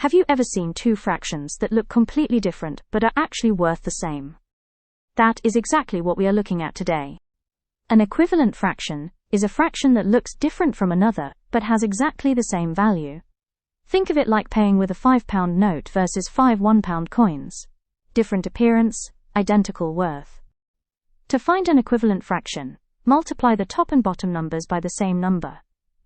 Have you ever seen two fractions that look completely different but are actually worth the same? That is exactly what we are looking at today. An equivalent fraction is a fraction that looks different from another but has exactly the same value. Think of it like paying with a £5 note versus 5 £1 coins. Different appearance, identical worth. To find an equivalent fraction, multiply the top and bottom numbers by the same number.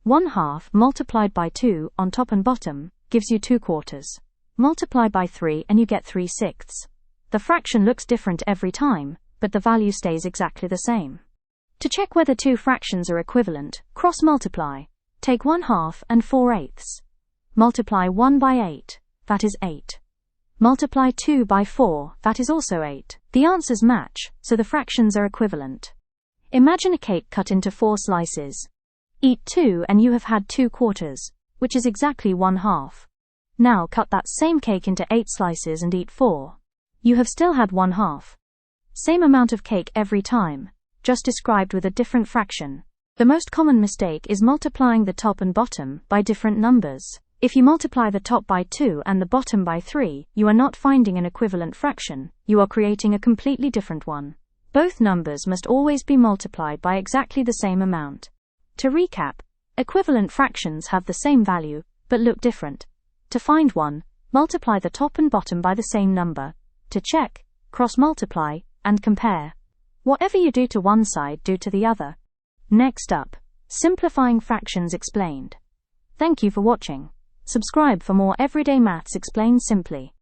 1/2 multiplied by 2 on top and bottom gives you 2/4. Multiply by 3 and you get 3/6. The fraction looks different every time, but the value stays exactly the same. To check whether two fractions are equivalent, cross-multiply. Take 1/2 and 4/8. Multiply 1 by 8, that is 8. Multiply 2 by 4, that is also 8. The answers match, so the fractions are equivalent. Imagine a cake cut into 4 slices. Eat 2 and you have had 2/4, which is exactly 1/2. Now cut that same cake into 8 slices and eat 4. You have still had 1/2. Same amount of cake every time, just described with a different fraction. The most common mistake is multiplying the top and bottom by different numbers. If you multiply the top by 2 and the bottom by 3, you are not finding an equivalent fraction, you are creating a completely different one. Both numbers must always be multiplied by exactly the same amount. To recap, equivalent fractions have the same value, but look different. To find one, multiply the top and bottom by the same number. To check, cross-multiply, and compare. Whatever you do to one side, do to the other. Next up, simplifying fractions explained. Thank you for watching. Subscribe for more everyday maths explained simply.